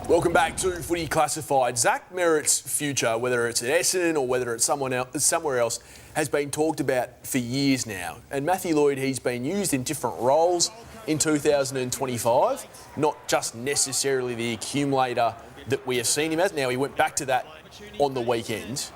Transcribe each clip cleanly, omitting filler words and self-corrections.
Welcome back to Footy Classified. Zach Merrett's future, whether it's at Essendon or whether it's somewhere else, has been talked about for years now. And Matthew Lloyd, he's been used in different roles in 2025, not just necessarily the accumulator that we have seen him as. Now, he went back to that on the weekend.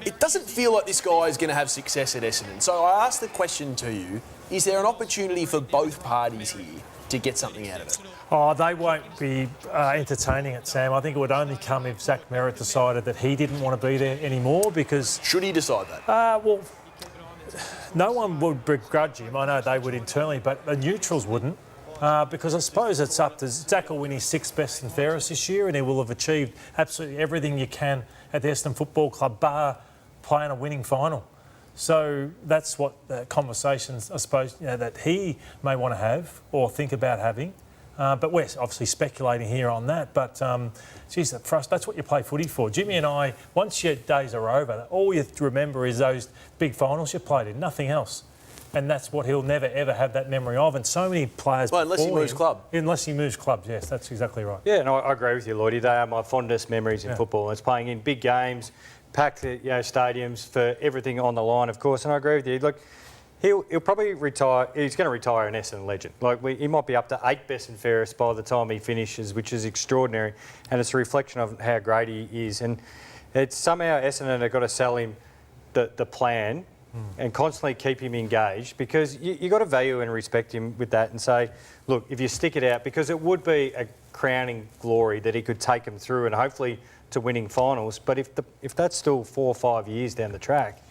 It doesn't feel like this guy is going to have success at Essendon. So I ask the question to you, is there an opportunity for both parties here to get something out of it? Oh, they won't be entertaining it, Sam. I think it would only come if Zach Merrett decided that he didn't want to be there anymore because... Should he decide that? Well, no one would begrudge him. I know they would internally, but the neutrals wouldn't because I suppose it's up to... Zach will win his 6th best and fairest this year and he will have achieved absolutely everything you can at the Essendon Football Club, bar playing a winning final. So that's what the conversations, I suppose, that he may want to have or think about having. But we're obviously speculating here on that. But, geez, for us, that's what you play footy for. Jimmy and I, once your days are over, all you remember is those big finals you played in, nothing else. And that's what he'll never, ever have that memory of. And so many players... Well, unless he moves club. Unless he moves clubs, yes, that's exactly right. Yeah, and I agree with you, Lloydie. They are my fondest memories in football. It's playing in big games, packed stadiums for everything on the line, of course. And I agree with you. Look, he'll probably retire. He's going to retire an Essendon legend. Like he might be up to 8 best and fairest by the time he finishes, which is extraordinary. And it's a reflection of how great he is. And it's somehow Essendon have got to sell him the plan and constantly keep him engaged because you got to value and respect him with that and say, look, if you stick it out, because it would be a crowning glory that he could take him through and hopefully to winning finals. But if that's still 4 or 5 years down the track,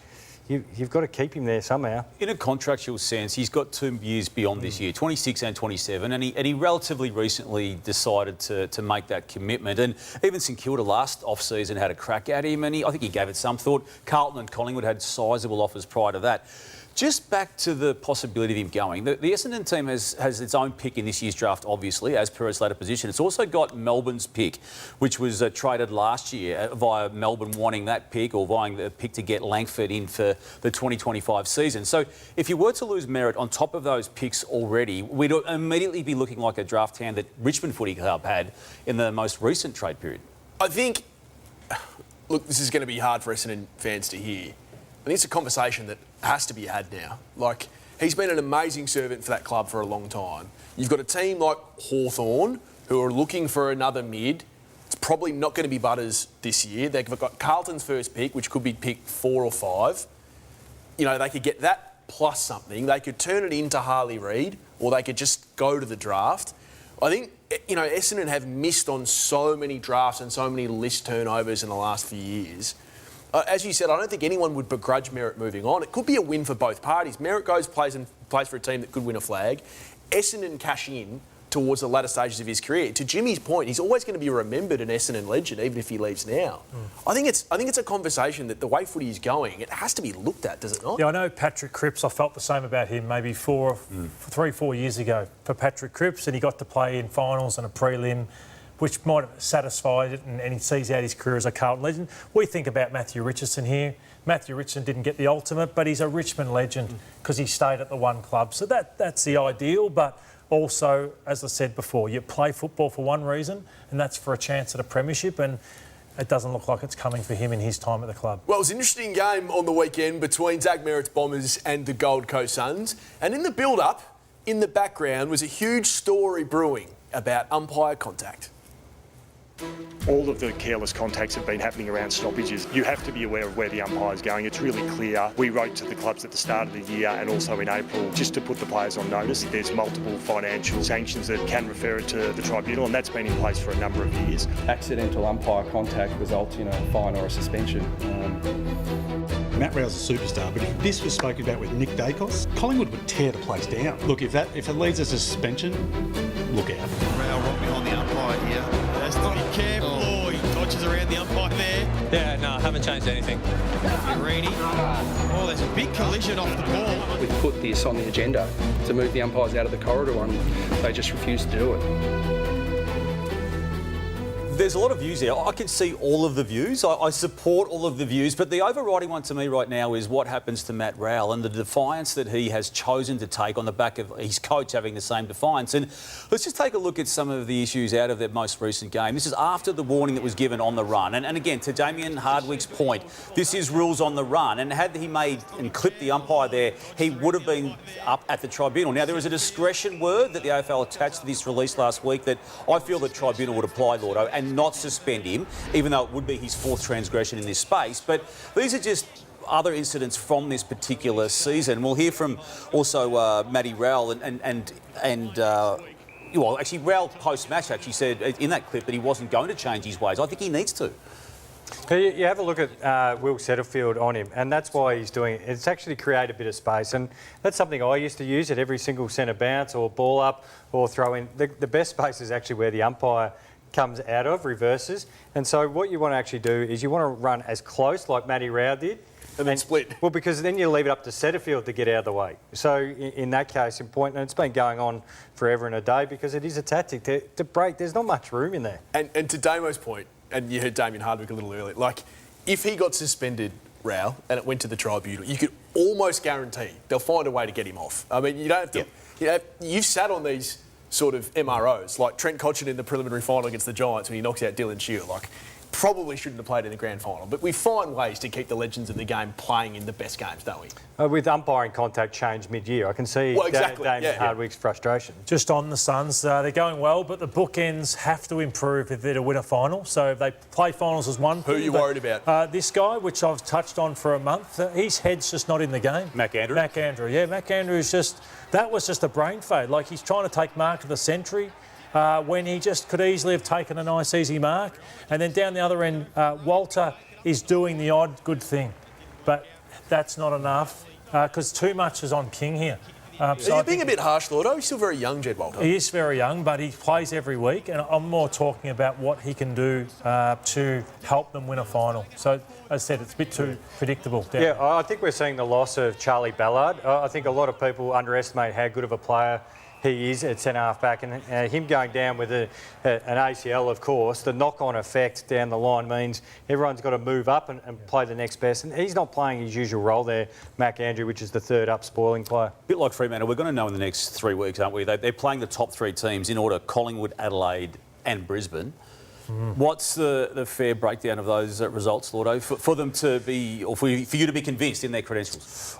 you've got to keep him there somehow. In a contractual sense, he's got 2 years beyond this year, 26 and 27, and he relatively recently decided to make that commitment. And even St Kilda last off-season had a crack at him, and I think he gave it some thought. Carlton and Collingwood had sizeable offers prior to that. Just back to the possibility of him going, the Essendon team has its own pick in this year's draft, obviously, as per its later position. It's also got Melbourne's pick, which was traded last year via Melbourne wanting that pick or buying the pick to get Langford in for the 2025 season. So if you were to lose Merrett on top of those picks already, we'd immediately be looking like a draft hand that Richmond Footy Club had in the most recent trade period. I think, look, this is going to be hard for Essendon fans to hear. I think it's a conversation that has to be had now. Like, he's been an amazing servant for that club for a long time. You've got a team like Hawthorn who are looking for another mid. It's probably not going to be Butters this year. They've got Carlton's first pick, which could be pick 4 or 5. You know, they could get that plus something. They could turn it into Harley Reid or they could just go to the draft. I think, Essendon have missed on so many drafts and so many list turnovers in the last few years. As you said, I don't think anyone would begrudge Merrett moving on. It could be a win for both parties. Merrett plays for a team that could win a flag. Essendon cash in towards the latter stages of his career. To Jimmy's point, he's always going to be remembered an Essendon legend, even if he leaves now. I think it's a conversation that the way footy is going, it has to be looked at, does it not? Yeah, I know Patrick Cripps. I felt the same about him maybe 3-4 years ago for Patrick Cripps, and he got to play in finals and a prelim, which might have satisfied it, and he sees out his career as a Carlton legend. We think about Matthew Richardson here. Matthew Richardson didn't get the ultimate, but he's a Richmond legend because he stayed at the one club. So that's the ideal, but also, as I said before, you play football for one reason, and that's for a chance at a premiership, and it doesn't look like it's coming for him in his time at the club. Well, it was an interesting game on the weekend between Zach Merrett's Bombers and the Gold Coast Suns, and in the build-up, in the background, was a huge story brewing about umpire contact. All of the careless contacts have been happening around stoppages. You have to be aware of where the umpire's going. It's really clear. We wrote to the clubs at the start of the year and also in April just to put the players on notice. There's multiple financial sanctions that can refer it to the tribunal, and that's been in place for a number of years. Accidental umpire contact results in a fine or a suspension. Matt Rowe's a superstar, but if this was spoken about with Nick Dacos, Collingwood would tear the place down. Look, if it leads us to suspension, look out. Rowe right behind the umpire here. That's not careful. Oh, he dodges around the umpire there. Yeah, no, I haven't changed anything. Fiorini. Oh, there's a big collision off the ball. We've put this on the agenda to move the umpires out of the corridor, and they just refused to do it. There's a lot of views there. I can see all of the views. I support all of the views, but the overriding one to me right now is what happens to Matt Rowell and the defiance that he has chosen to take on the back of his coach having the same defiance. And let's just take a look at some of the issues out of their most recent game. This is after the warning that was given on the run. And again, to Damien Hardwick's point, this is rules on the run. And had he made and clipped the umpire there, he would have been up at the tribunal. Now, there was a discretion word that the AFL attached to this release last week that I feel the tribunal would apply, Lordo, and not suspend him, even though it would be his fourth transgression in this space. But these are just other incidents from this particular season. We'll hear from also Matty Rowell well, actually, Rowell post-match actually said in that clip that he wasn't going to change his ways. I think he needs to. You have a look at Will Setterfield on him, and that's why he's doing it. It's actually create a bit of space, and that's something I used to use at every single centre bounce or ball up or throw in. The best space is actually where the umpire comes out of, reverses. And so what you want to actually do is you want to run as close like Matty Rowell did. And then split. Well, because then you leave it up to Setterfield to get out of the way. So in that case, and it's been going on forever and a day because it is a tactic to break. There's not much room in there. And to Damo's point, and you heard Damien Hardwick a little earlier, like, if he got suspended, Rowell, and it went to the tribunal, you could almost guarantee they'll find a way to get him off. I mean, you don't have to... Yep. You've sat on these sort of MROs, like Trent Cotchin in the preliminary final against the Giants when he knocks out Dylan Shield. Like, probably shouldn't have played in the grand final, but we find ways to keep the legends of the game playing in the best games, don't we? With umpiring contact change mid-year, I can see Damien Hardwick's frustration. Just on the Suns, they're going well, but the bookends have to improve if they're to win a final. So if they play finals as one. Who are you worried about? This guy, which I've touched on for a month, his head's just not in the game. Mac Andrew? Mac Andrew, yeah. Mac Andrew is just... That was just a brain fade. Like, he's trying to take mark of the century. When he just could easily have taken a nice, easy mark. And then down the other end, Walter is doing the odd good thing. But that's not enough because too much is on King here. So you're being a bit harsh, Lordo. He's still very young, Jed Walter. He is very young, but he plays every week. And I'm more talking about what he can do to help them win a final. So, as I said, it's a bit too predictable. I think we're seeing the loss of Charlie Ballard. I think a lot of people underestimate how good of a player he is at centre-half back, and him going down with an ACL, of course, the knock-on effect down the line means everyone's got to move up and play the next best, and he's not playing his usual role there, Mac Andrew, which is the third up spoiling player. A bit like Fremantle, we're going to know in the next 3 weeks, aren't we? They're playing the top three teams in order: Collingwood, Adelaide and Brisbane. What's the fair breakdown of those results, Lordo, for them to be, or for you to be convinced in their credentials?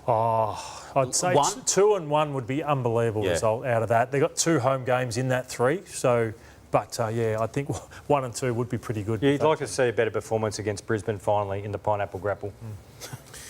I'd say 2-1 would be unbelievable result out of that. They got 2 home games in that 3, so. But I think 1 and 2 would be pretty good. You'd like to see a better performance against Brisbane finally in the Pineapple Grapple.